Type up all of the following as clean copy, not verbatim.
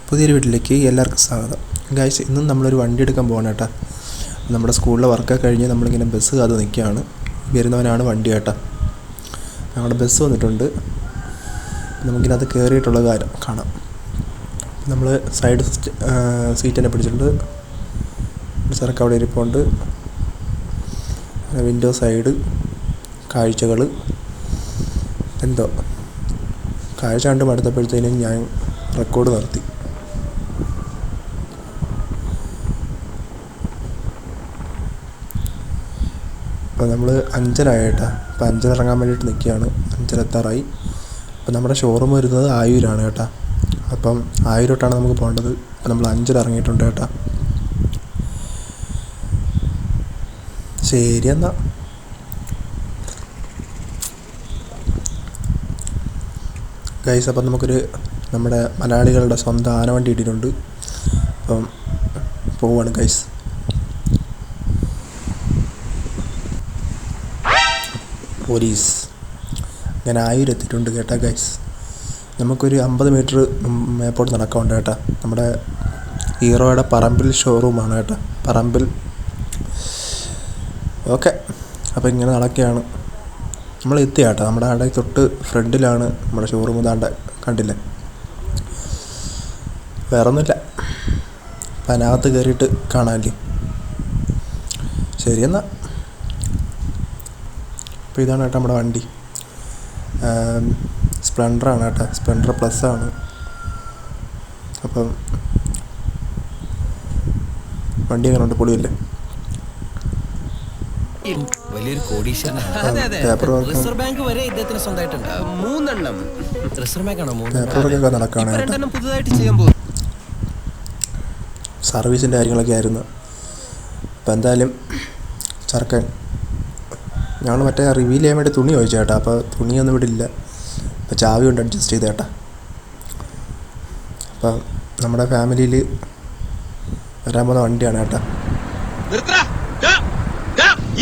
പുതിയൊരു വീട്ടിലേക്ക് എല്ലാവർക്കും സ്വാഗതം. ഗൈസ്, ഇന്നും നമ്മളൊരു വണ്ടി എടുക്കാൻ പോകണം കേട്ടോ. നമ്മുടെ സ്കൂളിലെ വർക്കൊക്കെ കഴിഞ്ഞ് നമ്മളിങ്ങനെ ബസ് കാത്ത് നിൽക്കുകയാണ്. വരുന്നവനാണ് വണ്ടി കേട്ടോ. ഞങ്ങളുടെ ബസ് വന്നിട്ടുണ്ട്. നമുക്കിനകത്ത് കയറിയിട്ടുള്ള കാര്യം കാണാം. നമ്മൾ സൈഡ് സീറ്റ് തന്നെ പിടിച്ചിട്ടുണ്ട്. സാറൊക്കെ അവിടെ ഇരിപ്പുണ്ട്. വിൻഡോ സൈഡ് കാഴ്ചകൾ എന്തോ കാഴ്ച കണ്ട് മടുത്തപ്പോഴത്തേനും ഞാൻ റെക്കോർഡ് നിർത്തി. അപ്പോൾ നമ്മൾ 5:30 കേട്ടോ. അപ്പോൾ 5:00 ഇറങ്ങാൻ വേണ്ടിയിട്ട് നിൽക്കുകയാണ്. 5:30 എത്താറായി. അപ്പോൾ നമ്മുടെ ഷോറൂം വരുന്നത് ആയൂരാണ് കേട്ടോ. അപ്പം ആയൂരോട്ടാണ് നമുക്ക് പോകേണ്ടത്. അപ്പോൾ നമ്മൾ 5:00 ഇറങ്ങിയിട്ടുണ്ട് കേട്ടോ. ശരി എന്നാൽ ഗൈസ്, അപ്പം നമുക്കൊരു നമ്മുടെ മലയാളികളുടെ സ്വന്തം ആനവണ്ടി ഇട്ടിട്ടുണ്ട്. അപ്പം പോവാണ് ഗൈസ്. പോലീസ് ഞാൻ ആയൂരെത്തിയിട്ടുണ്ട് കേട്ടോ ഗൈസ്. നമുക്കൊരു 50 മീറ്റർ മേപ്പോട്ട് നടക്കാനുണ്ട് കേട്ടോ. നമ്മുടെ ഹീറോയുടെ പറമ്പിൽ ഷോറൂമാണ് കേട്ടോ. പറമ്പിൽ ഓക്കെ. അപ്പോൾ ഇങ്ങനെ നടക്കുകയാണ്. നമ്മൾ എത്തി കേട്ടോ. നമ്മുടെ അവിടെ തൊട്ട് ഫ്രണ്ടിലാണ് നമ്മുടെ ഷോറൂം. ഇതാണ്ട് കണ്ടില്ലേ, വേറെ ഒന്നുമില്ല. അപ്പം അതിനകത്ത് കയറിയിട്ട് കാണാമല്ലേ. ശരി എന്നാൽ. അപ്പോൾ ഇതാണ് കേട്ടോ നമ്മുടെ വണ്ടി. സ്പ്ലെൻഡറാണ് കേട്ടോ. സ്പ്ലെൻഡർ പ്ലസ് ആണ്. അപ്പം വണ്ടി എങ്ങനെ ഉണ്ട്? പൊളിയല്ലേ? വലിയൊരു കോടീശ്വരനാണ്. റിസർവ് ബാങ്ക് വരെ ഇദ്ദേഹത്തിന് സ്വന്തമായിട്ടുണ്ട്. 3 റിസർവ് ബാങ്ക് ആണോ? 3 നടക്കുകയാണ്. പുതുതായിട്ട് ചെയ്യാൻ പോകും. സർവീസിൻ്റെ കാര്യങ്ങളൊക്കെ ആയിരുന്നു. അപ്പം എന്തായാലും ചെറുക്കൻ ഞങ്ങൾ മറ്റേ റിവീൽ ചെയ്യാൻ വേണ്ടി തുണി ചോദിച്ചു കേട്ടോ. അപ്പോൾ തുണിയൊന്നും ഇവിടെ ഇല്ല. അപ്പോൾ ചാവി കൊണ്ട് അഡ്ജസ്റ്റ് ചെയ്ത് കേട്ടോ. അപ്പം നമ്മുടെ ഫാമിലിയിൽ വരാൻ പോകുന്ന വണ്ടിയാണ് കേട്ടോ.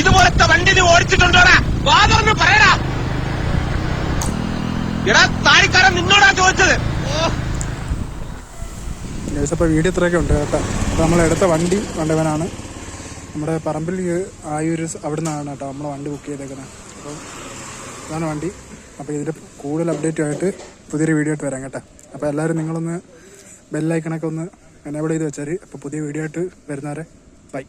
ഇതുപോലത്തെ വണ്ടി നീ ഓടിച്ചിട്ടുണ്ടോടാ? വാദർന്ന് പറയടാ. എടാ താടിക്കാരൻ നിന്നോടാ ചോദിച്ചത്. അപ്പോൾ വീഡിയോ ഇത്രയൊക്കെ ഉണ്ട് കേട്ടോ. അപ്പോൾ നമ്മളെടുത്ത വണ്ടി കണ്ടവനാണ് നമ്മുടെ പറമ്പിൽ ആയൂര്. അവിടെ നിന്നാണ് കേട്ടോ നമ്മളെ വണ്ടി ബുക്ക് ചെയ്തേക്കുന്നത്. അപ്പോൾ ഇതാണ് വണ്ടി. അപ്പോൾ ഇതിൻ്റെ കൂടുതൽ അപ്ഡേറ്റുമായിട്ട് പുതിയൊരു വീഡിയോ ആയിട്ട് വരാം കേട്ടോ. അപ്പോൾ എല്ലാവരും നിങ്ങളൊന്ന് ബെല്ലൈക്കണൊക്കെ ഒന്ന് എനേബിൾ ചെയ്ത് വെച്ചാൽ അപ്പോൾ പുതിയ വീഡിയോ ആയിട്ട് വരുന്നവരെ ബൈ.